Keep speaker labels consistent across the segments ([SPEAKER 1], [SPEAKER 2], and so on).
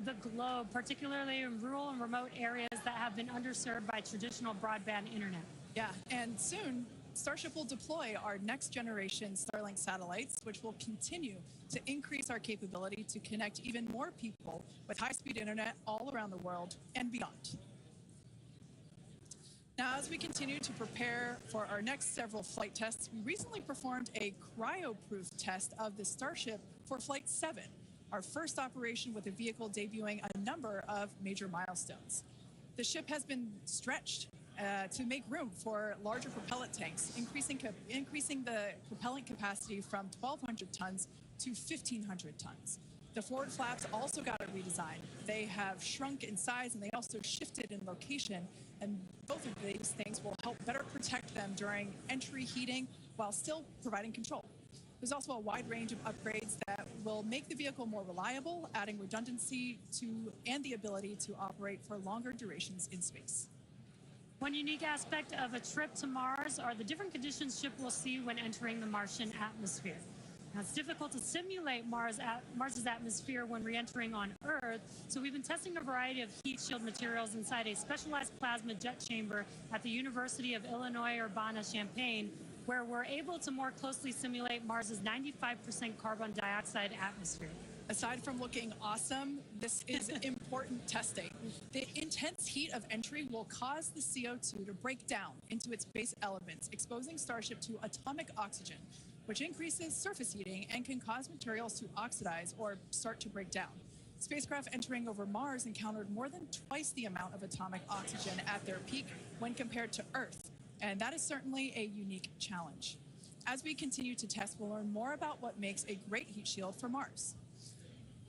[SPEAKER 1] the globe, particularly in rural and remote areas that have been underserved by traditional broadband internet.
[SPEAKER 2] Yeah, and soon Starship will deploy our next generation Starlink satellites, which will continue to increase our capability to connect even more people with high-speed internet all around the world and beyond. Now, as we continue to prepare for our next several flight tests, we recently performed a cryo-proof test of the Starship for Flight 7, our first operation with the vehicle debuting a number of major milestones. The ship has been stretched to make room for larger propellant tanks, increasing the propellant capacity from 1,200 tons to 1,500 tons. The forward flaps also got a redesign. They have shrunk in size and they also shifted in location, and both of these things will help better protect them during entry heating while still providing control. There's also a wide range of upgrades that will make the vehicle more reliable, adding redundancy to and the ability to operate for longer durations in space.
[SPEAKER 1] One unique aspect of a trip to Mars are the different conditions ship will see when entering the Martian atmosphere. Now, it's difficult to simulate Mars's atmosphere when re-entering on Earth, so we've been testing a variety of heat shield materials inside a specialized plasma jet chamber at the University of Illinois Urbana-Champaign, where we're able to more closely simulate Mars's 95% carbon dioxide atmosphere.
[SPEAKER 2] Aside from looking awesome, this is important testing. The intense heat of entry will cause the CO2 to break down into its base elements, exposing Starship to atomic oxygen, which increases surface heating and can cause materials to oxidize or start to break down. Spacecraft entering over Mars encountered more than twice the amount of atomic oxygen at their peak when compared to Earth, and that is certainly a unique challenge. As we continue to test, we'll learn more about what makes a great heat shield for Mars.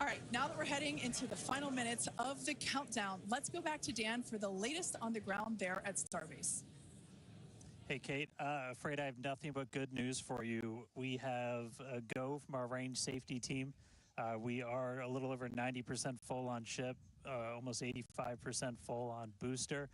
[SPEAKER 2] All right, now that we're heading into the final minutes of the countdown, let's go back to Dan for the latest on the ground there at Starbase.
[SPEAKER 3] Hey, Kate, afraid I have nothing but good news for you. We have a go from our range safety team. We are a little over 90% full on ship, almost 85% full on booster,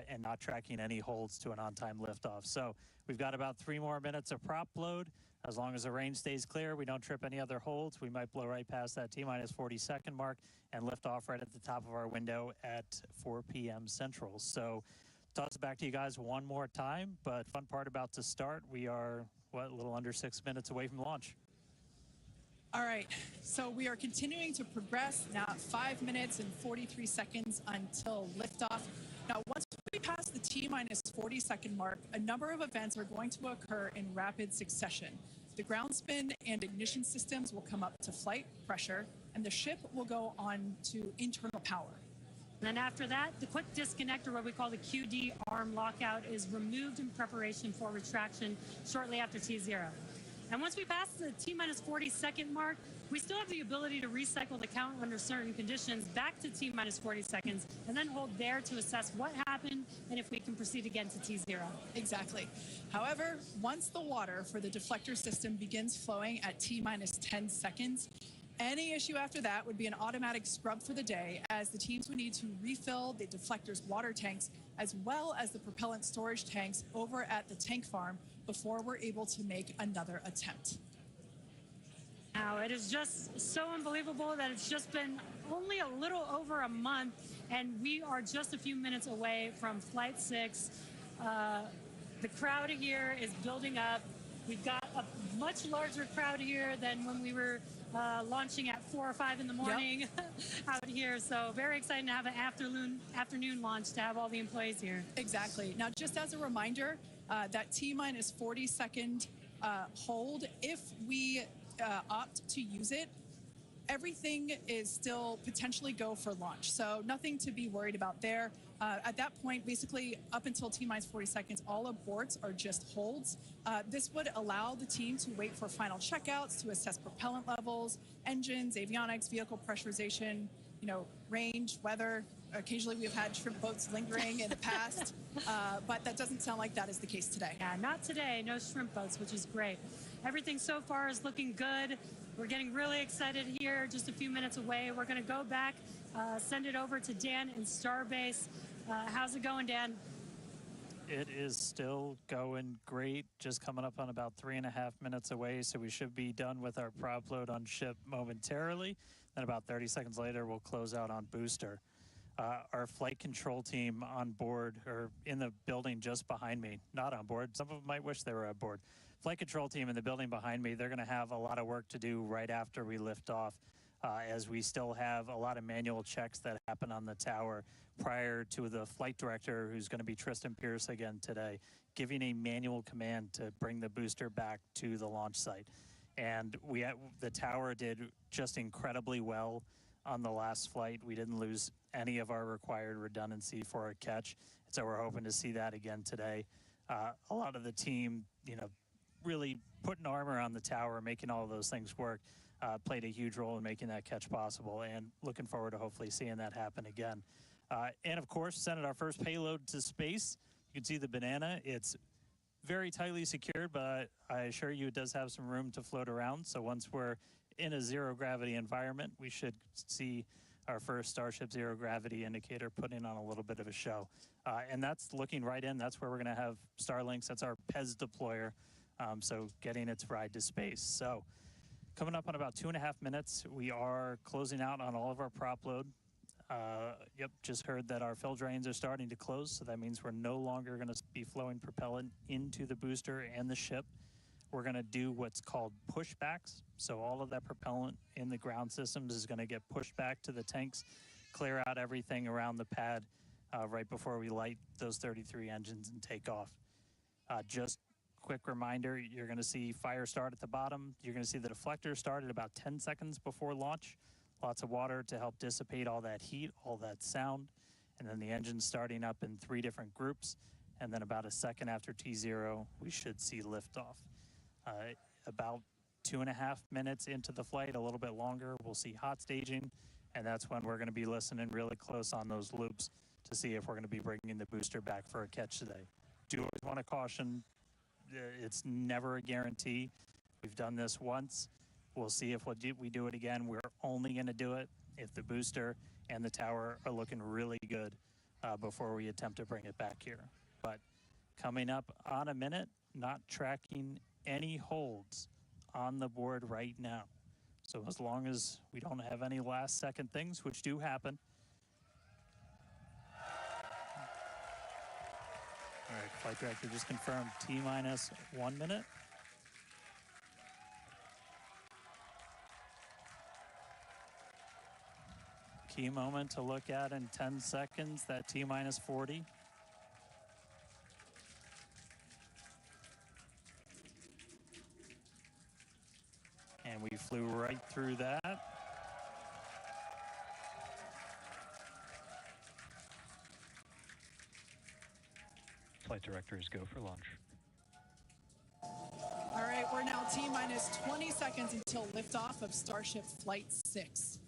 [SPEAKER 3] and not tracking any holds to an on-time liftoff. So we've got about 3 more minutes of prop load. As long as the range stays clear, we don't trip any other holds, we might blow right past that T-minus 40-second mark and lift off right at the top of our window at 4 p.m. Central. So toss it back to you guys one more time, but fun part about to start, we are, a little under 6 minutes away from launch.
[SPEAKER 2] All right, so we are continuing to progress now at 5 minutes and 43 seconds until liftoff. Now, once we pass the T-minus 40-second mark, a number of events are going to occur in rapid succession. The ground spin and ignition systems will come up to flight pressure, and the ship will go on to internal power.
[SPEAKER 1] And then after that, the quick disconnect, or what we call the QD arm lockout, is removed in preparation for retraction shortly after T0. And once we pass the T-minus 40-second mark, we still have the ability to recycle the count under certain conditions back to T-minus 40 seconds, and then hold there to assess what happened and if we can proceed again to T0.
[SPEAKER 2] Exactly. However, once the water for the deflector system begins flowing at T-minus 10 seconds, any issue after that would be an automatic scrub for the day, as the teams would need to refill the deflector's water tanks as well as the propellant storage tanks over at the tank farm before we're able to make another attempt.
[SPEAKER 1] Now, it is just so unbelievable that it's just been only a little over a month, and we are just a few minutes away from Flight 6. The crowd here is building up. We've got a much larger crowd here than when we were launching at 4 or 5 in the morning out here. So very exciting to have an afternoon launch, to have all the employees here.
[SPEAKER 2] Exactly. Now, just as a reminder, that T-minus 40-second hold, if we opt to use it, everything is still potentially go for launch. So nothing to be worried about there. At that point, basically up until T-minus 40 seconds, all aborts are just holds. This would allow the team to wait for final checkouts to assess propellant levels, engines, avionics, vehicle pressurization, range, weather. Occasionally we've had shrimp boats lingering in the past, but that doesn't sound like that is the case today.
[SPEAKER 1] Yeah, not today. No shrimp boats, which is great. Everything so far is looking good. We're getting really excited here, just a few minutes away. We're going to go back, send it over to Dan in Starbase. How's it going, Dan?
[SPEAKER 3] It is still going great, just coming up on about 3.5 minutes away, so we should be done with our prop load on ship momentarily. Then about 30 seconds later, we'll close out on booster. Our flight control team on board, or in the building just behind me, not on board. Some of them might wish they were on board. Flight control team in the building behind me, they're going to have a lot of work to do right after we lift off, as we still have a lot of manual checks that happen on the tower prior to the flight director, who's going to be Tristan Pierce again today, giving a manual command to bring the booster back to the launch site. And the tower did just incredibly well on the last flight. We didn't lose any of our required redundancy for a catch, so we're hoping to see that again today. A lot of the team, really putting armor on the tower, making all of those things work, played a huge role in making that catch possible, and looking forward to hopefully seeing that happen again. And of course, sending our first payload to space. You can see the banana. It's very tightly secured, but I assure you it does have some room to float around. So once we're in a zero gravity environment, we should see our first Starship zero gravity indicator putting on a little bit of a show. And that's looking right in. That's where we're going to have Starlinks. That's our PEZ deployer. So getting its ride to space. So coming up on about 2.5 minutes, we are closing out on all of our prop load. Yep, just heard that our fill drains are starting to close, so that means we're no longer going to be flowing propellant into the booster and the ship. We're going to do what's called pushbacks. So all of that propellant in the ground systems is going to get pushed back to the tanks, clear out everything around the pad right before we light those 33 engines and take off. Just quick reminder, you're going to see fire start at the bottom. You're going to see the deflector start at about 10 seconds before launch. Lots of water to help dissipate all that heat, all that sound. And then the engine's starting up in 3 different groups. And then about a second after T0, we should see liftoff. About 2.5 minutes into the flight, a little bit longer, we'll see hot staging. And that's when we're going to be listening really close on those loops to see if we're going to be bringing the booster back for a catch today. Do always want to caution, it's never a guarantee. We've done this once. We'll see if we do it again. We're only going to do it if the booster and the tower are looking really good before we attempt to bring it back here. But coming up on a minute, not tracking any holds on the board right now. So as long as we don't have any last second things, which do happen. All right, flight director just confirmed T-minus 1 minute. Key moment to look at in 10 seconds, that T-minus 40. And we flew right through that.
[SPEAKER 4] Flight directors go for launch.
[SPEAKER 2] All right, we're now T-minus 20 seconds until liftoff of Starship Flight 6.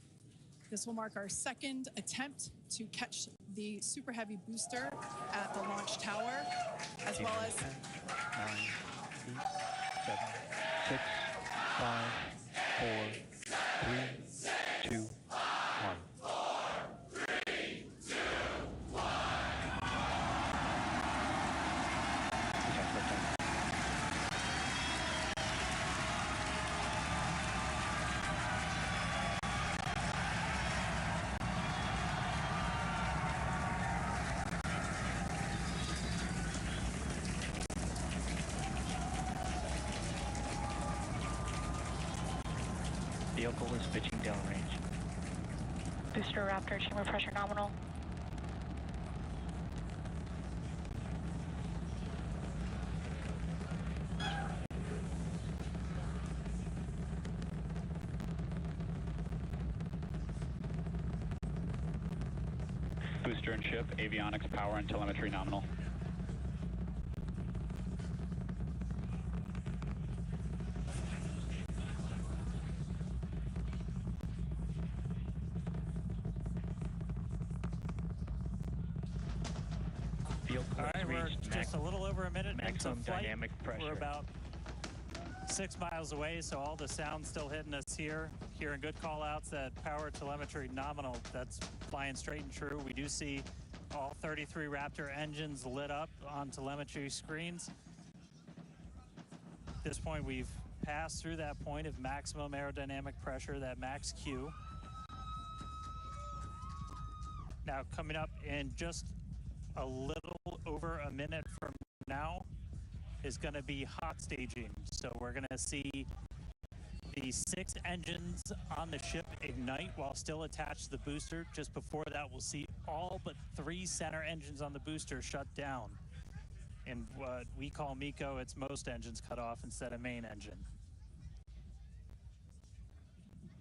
[SPEAKER 2] This will mark our second attempt to catch the Super Heavy booster at the launch tower, as well as
[SPEAKER 4] 10, 9, 8, 7, 6, 5, 4, 3, 2, 1. Vehicle is pitching downrange.
[SPEAKER 5] Booster Raptor, chamber pressure nominal.
[SPEAKER 4] Booster and ship, avionics, power, and telemetry nominal.
[SPEAKER 3] All right, we're just a little over a minute
[SPEAKER 4] maximum
[SPEAKER 3] into flight.
[SPEAKER 4] dynamic pressure.
[SPEAKER 3] We're about 6 miles away, so all the sound's still hitting us here. Hearing good call-outs that power telemetry nominal, that's flying straight and true. We do see all 33 Raptor engines lit up on telemetry screens. At this point, we've passed through that point of maximum aerodynamic pressure, that max Q. Now, coming up in just a little over a minute from now is going to be hot staging. So we're going to see the 6 engines on the ship ignite while still attached to the booster. Just before that, we'll see all but 3 center engines on the booster shut down. And what we call MECO, it's most engines cut off instead of main engine.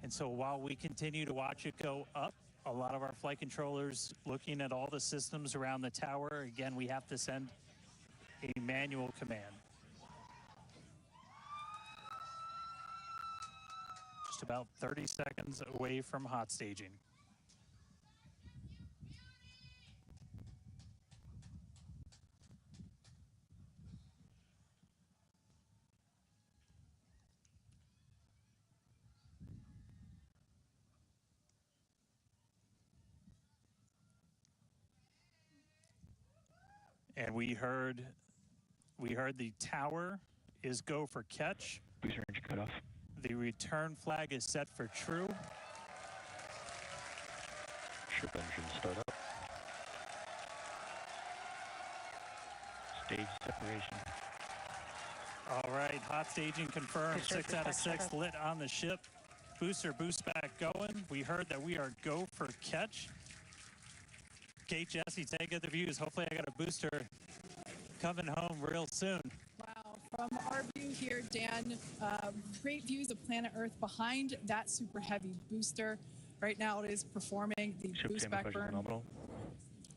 [SPEAKER 3] And so while we continue to watch it go up, a lot of our flight controllers looking at all the systems around the tower. Again, we have to send a manual command. Just about 30 seconds away from hot staging. And we heard the tower is go for catch.
[SPEAKER 4] Booster engine cut off.
[SPEAKER 3] The return flag is set for true.
[SPEAKER 4] Ship engine start up. Stage separation.
[SPEAKER 3] All right, hot staging confirmed. 6 out of 6 lit on the ship. Booster boost back going. We heard that we are go for catch. Kate, Jesse, take the views. Hopefully I got a booster coming home real soon.
[SPEAKER 2] Wow, from our view here, Dan, great views of planet Earth behind that super heavy booster. Right now it is performing the
[SPEAKER 4] Ship
[SPEAKER 2] boost back burn.
[SPEAKER 4] Phenomenal.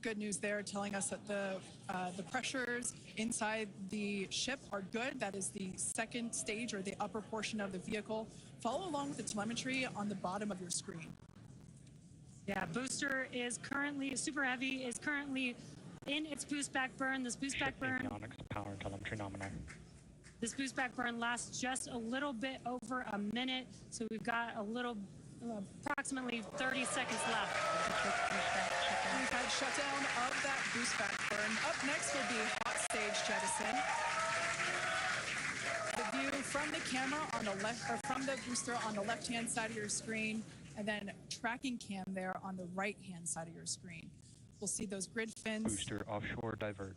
[SPEAKER 2] Good news there, telling us that the pressures inside the ship are good. That is the second stage, or the upper portion of the vehicle. Follow along with the telemetry on the bottom of your screen.
[SPEAKER 1] Yeah, booster is currently, super heavy is currently in its boost back burn. This boost back burn,
[SPEAKER 4] Avionics, power, and telemetry nominal.
[SPEAKER 1] this boost back burn lasts just a little bit over a minute. So we've got a little, approximately 30 seconds left.
[SPEAKER 2] We've had shutdown of that boost back burn. Up next will be hot stage jettison. The view from the camera on the left, or from the booster on the left-hand side of your screen, and then tracking cam there on the right-hand side of your screen. We'll see those grid fins.
[SPEAKER 4] Booster offshore divert.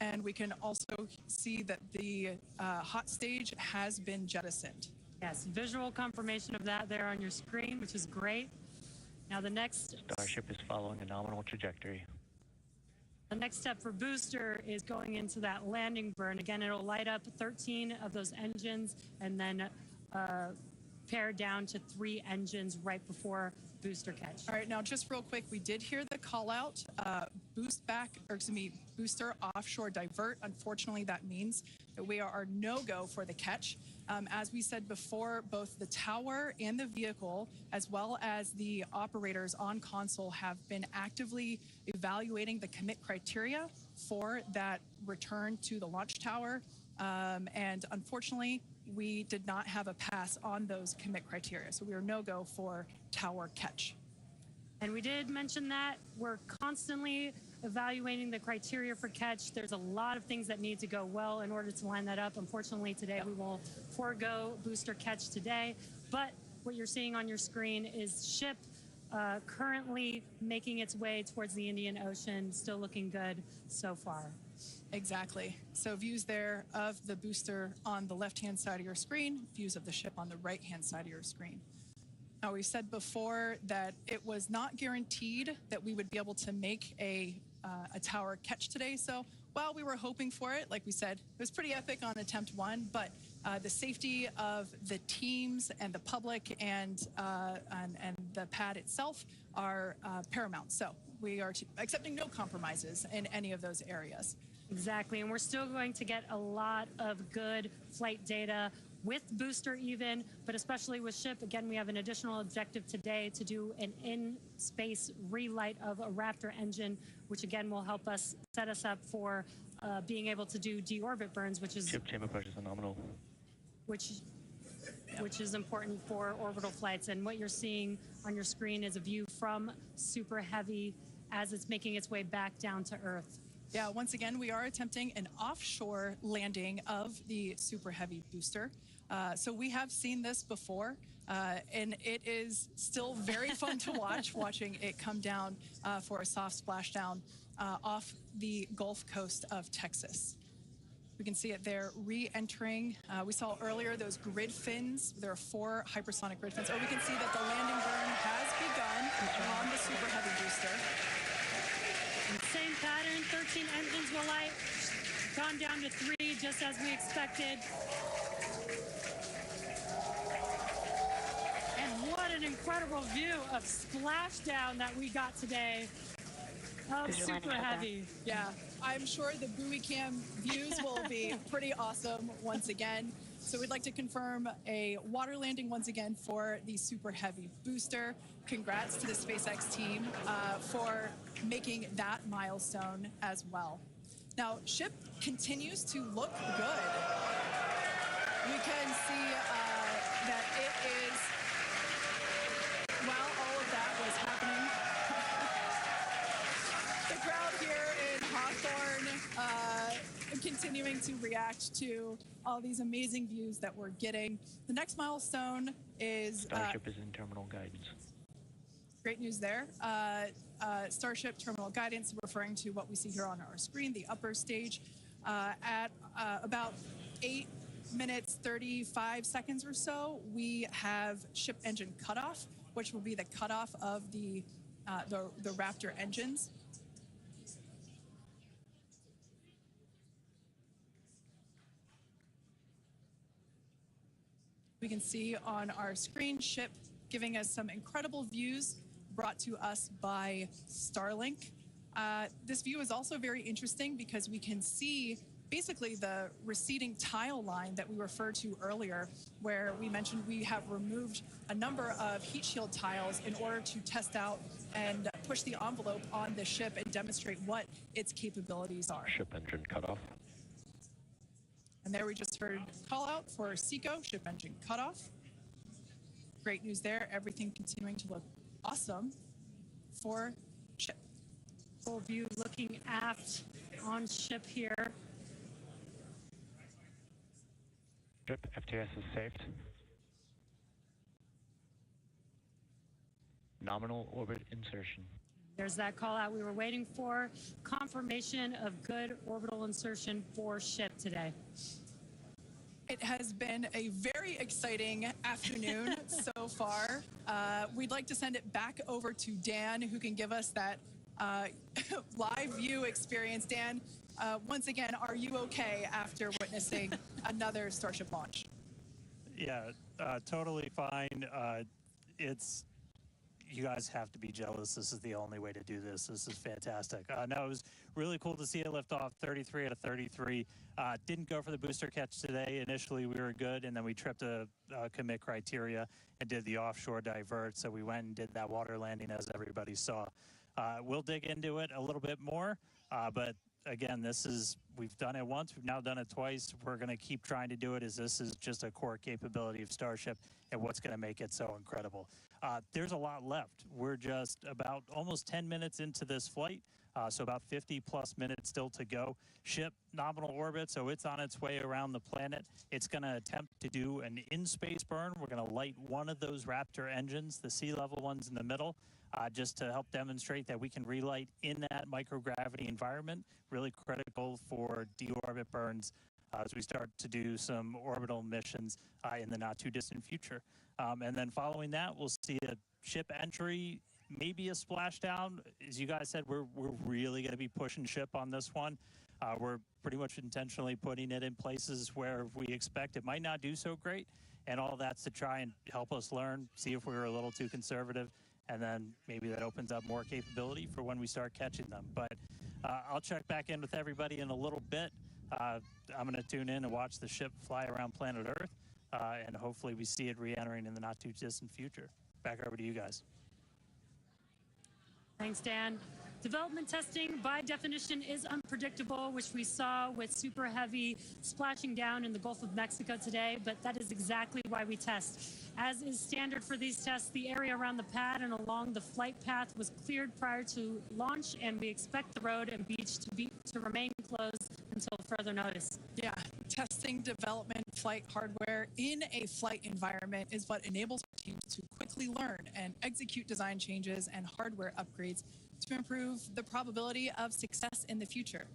[SPEAKER 2] And we can also see that the hot stage has been jettisoned.
[SPEAKER 1] Yes, visual confirmation of that there on your screen, which is great. Now the next
[SPEAKER 4] Starship is following a nominal trajectory.
[SPEAKER 1] The next step for booster is going into that landing burn. Again, it'll light up 13 of those engines and then pare down to 3 engines right before booster catch.
[SPEAKER 2] All right, now just real quick, we did hear the call out, booster offshore divert. Unfortunately, that means that we are no-go for the catch. As we said before, both the tower and the vehicle, as well as the operators on console, have been actively evaluating the commit criteria for that return to the launch tower. And unfortunately, we did not have a pass on those commit criteria. So we are no-go for tower catch.
[SPEAKER 1] And we did mention that we're constantly evaluating the criteria for catch. There's a lot of things that need to go well in order to line that up. Unfortunately, today we will forego booster catch today. But what you're seeing on your screen is ship currently making its way towards the Indian Ocean, still looking good so far.
[SPEAKER 2] Exactly. So views there of the booster on the left-hand side of your screen, views of the ship on the right-hand side of your screen. Now, we said before that it was not guaranteed that we would be able to make a tower catch today. So while we were hoping for it, like we said, it was pretty epic on attempt 1, but the safety of the teams and the public and the pad itself are paramount. So we are accepting no compromises in any of those areas.
[SPEAKER 1] Exactly, and we're still going to get a lot of good flight data with booster even, but especially with ship. Again, we have an additional objective today to do an in-space relight of a Raptor engine, which again will help us set us up for being able to do deorbit burns, which is
[SPEAKER 4] Ship chamber pressure is phenomenal.
[SPEAKER 1] which is important for orbital flights. And what you're seeing on your screen is a view from Super Heavy as it's making its way back down to Earth.
[SPEAKER 2] Yeah, once again, we are attempting an offshore landing of the Super Heavy booster. So we have seen this before. And it is still very fun to watch, watching it come down for a soft splashdown off the Gulf Coast of Texas. We can see it there re-entering. We saw earlier those grid fins. There are 4 hypersonic grid fins. Or we can see that the landing burn has begun on the Super Heavy booster.
[SPEAKER 1] Same pattern, 13 engines will light, gone down to 3, just as we expected. And what an incredible view of splashdown that we got today of Super Heavy.
[SPEAKER 2] Yeah, I'm sure the buoy cam views will be pretty awesome once again. So we'd like to confirm a water landing once again for the Super Heavy booster. Congrats to the SpaceX team for making that milestone as well. Now, ship continues to look good. We can see that it is, while all of that was happening, the crowd here in Hawthorne continuing to react to all these amazing views that we're getting. The next milestone is
[SPEAKER 6] Starship is in terminal guidance.
[SPEAKER 2] Great news there. Starship terminal guidance, referring to what we see here on our screen, the upper stage, at about 8 minutes 35 seconds or so, we have ship engine cutoff, which will be the cutoff of the Raptor engines. We can see on our screen ship giving us some incredible views brought to us by Starlink. This view is also very interesting because we can see basically the receding tile line that we referred to earlier, where we mentioned we have removed a number of heat shield tiles in order to test out and push the envelope on the ship and demonstrate what its capabilities are.
[SPEAKER 6] Ship engine cutoff.
[SPEAKER 2] And there we just heard call out for SECO, ship engine cutoff. Great news there. Everything continuing to look awesome for ship.
[SPEAKER 1] Full view looking aft on ship here.
[SPEAKER 4] Ship FTS is saved.
[SPEAKER 6] Nominal orbit insertion.
[SPEAKER 1] There's that call out we were waiting for. Confirmation of good orbital insertion for ship today.
[SPEAKER 2] It has been a very exciting afternoon so far. We'd like to send it back over to Dan, who can give us that live view experience. Dan, once again, are you okay after witnessing another Starship launch?
[SPEAKER 3] Yeah, totally fine. You guys have to be jealous. This is the only way to do this. This is fantastic. No, it was really cool to see it lift off 33 out of 33. Didn't go for the booster catch today. Initially, we were good, and then we tripped a commit criteria and did the offshore divert. So we went and did that water landing, as everybody saw. We'll dig into it a little bit more, but again, we've done it once, we've now done it twice. We're going to keep trying to do it, as this is just a core capability of Starship and what's going to make it so incredible. There's a lot left. We're just about almost 10 minutes into this flight, so about 50 plus minutes still to go. Ship nominal orbit, so it's on its way around the planet. It's going to attempt to do an in-space burn. We're going to light one of those Raptor engines, the sea level ones in the middle, just to help demonstrate that we can relight in that microgravity environment. Really critical for deorbit burns as we start to do some orbital missions in the not too distant future. And then following that, we'll see a ship entry, maybe a splashdown. As you guys said, we're really going to be pushing ship on this one. We're pretty much intentionally putting it in places where we expect it might not do so great, and all that's to try and help us learn, see if we were a little too conservative, and then maybe that opens up more capability for when we start catching them. But I'll check back in with everybody in a little bit. I'm going to tune in and watch the ship fly around planet Earth, and hopefully we see it re-entering in the not too distant future. Back over to you guys.
[SPEAKER 1] Thanks, Dan. Development testing, by definition, is unpredictable, which we saw with Super Heavy splashing down in the Gulf of Mexico today, but that is exactly why we test. As is standard for these tests, the area around the pad and along the flight path was cleared prior to launch, and we expect the road and beach to remain closed until further notice.
[SPEAKER 2] Yeah, testing development flight hardware in a flight environment is what enables our teams to quickly learn and execute design changes and hardware upgrades to improve the probability of success in the future.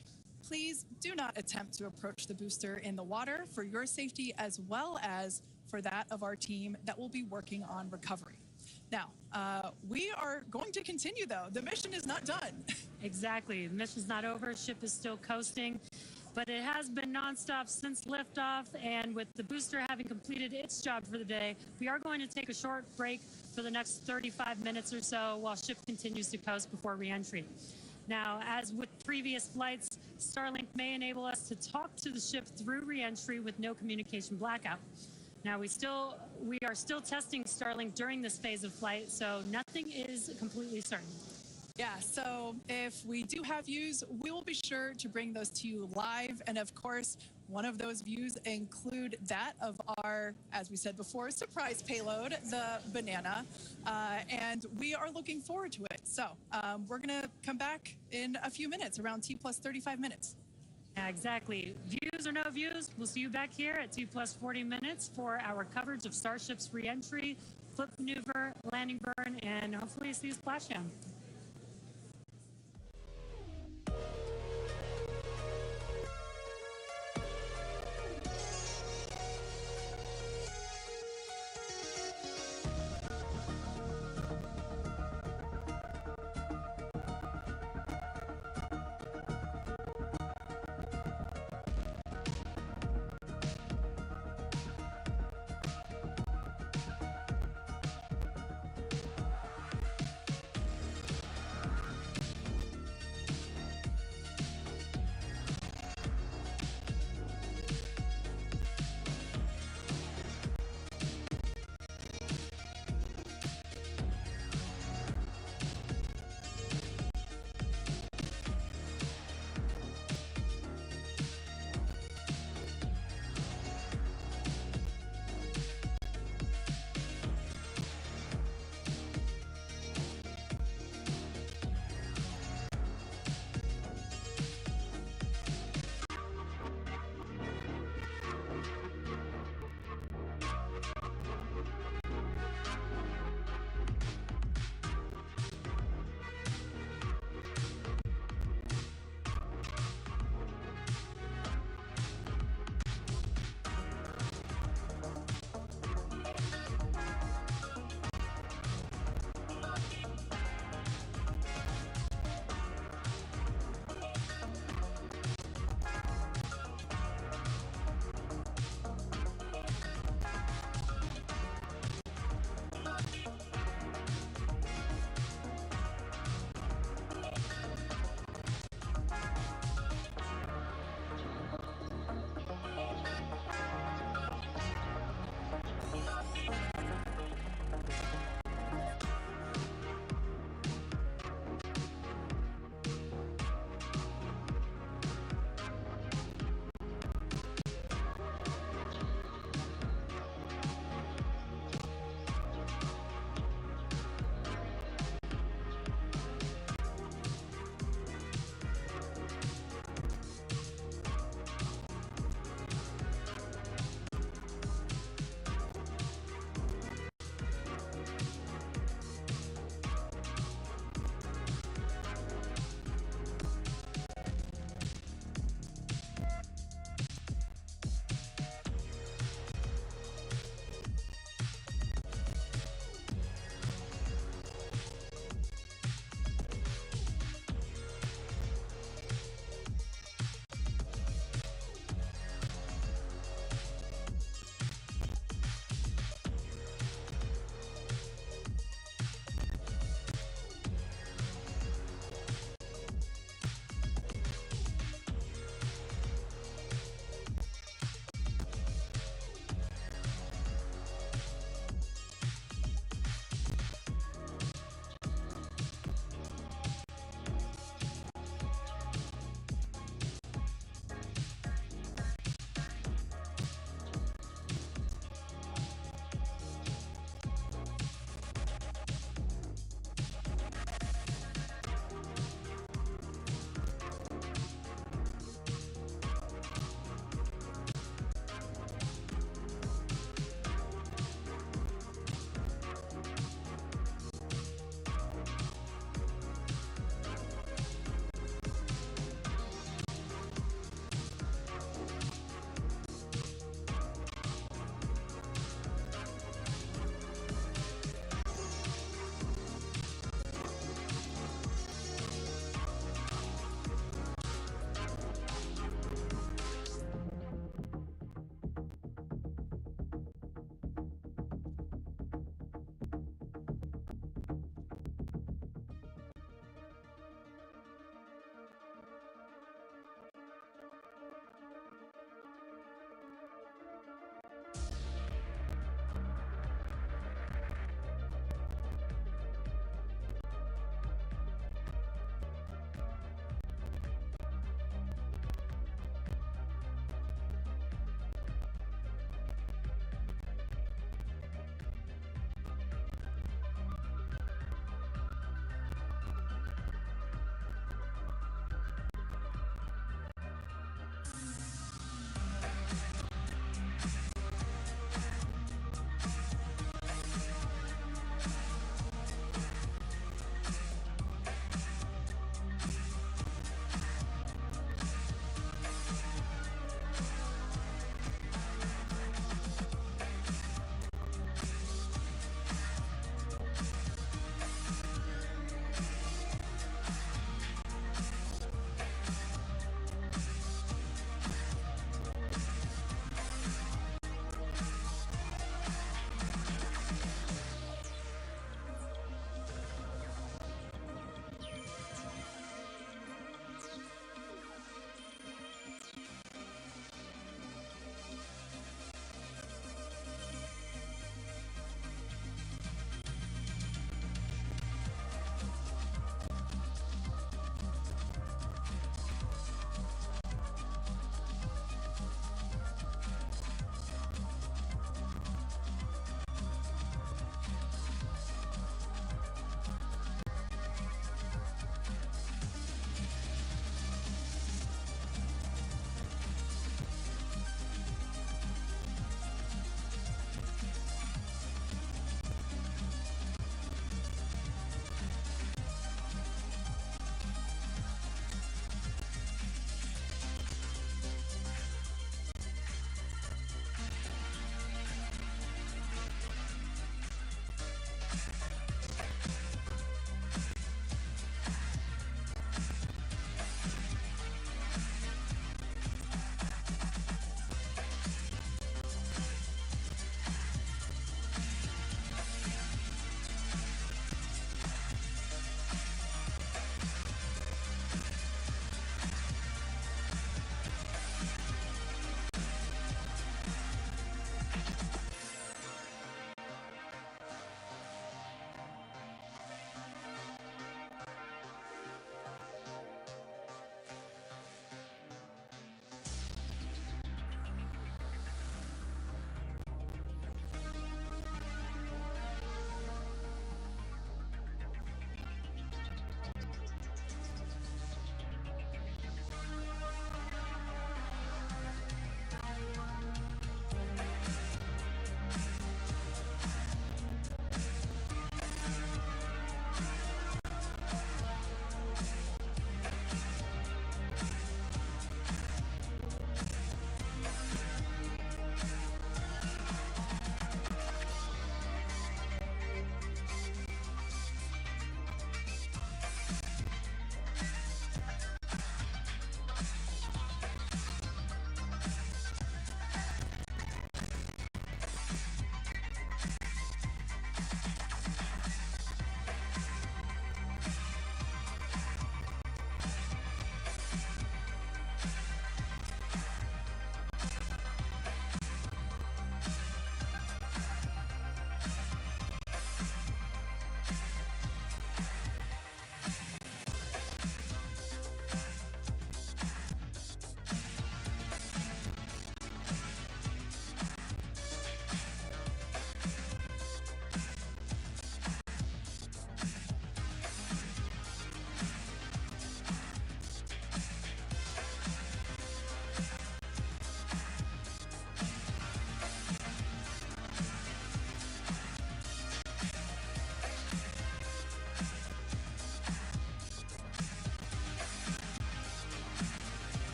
[SPEAKER 2] Please do not attempt to approach the booster in the water for your safety as well as for that of our team that will be working on recovery. Now, we are going to continue, though. The mission is not done.
[SPEAKER 1] Exactly. The mission's not over. Ship is still coasting, but it has been nonstop since liftoff. And with the booster having completed its job for the day, we are going to take a short break for the next 35 minutes or so while ship continues to coast before reentry. Now, as with previous flights, Starlink may enable us to talk to the ship through reentry with no communication blackout. Now, we are still testing Starlink during this phase of flight, so nothing is completely certain.
[SPEAKER 2] Yeah, so if we do have views, we will be sure to bring those to you live. And of course, one of those views include that of our, as we said before, surprise payload, the banana. And we are looking forward to it. So we're going to come back in a few minutes, around T+35 minutes.
[SPEAKER 1] Yeah, exactly. Views or no views, we'll see you back here at T+40 minutes for our coverage of Starship's reentry, flip maneuver, landing burn, and hopefully see a splashdown.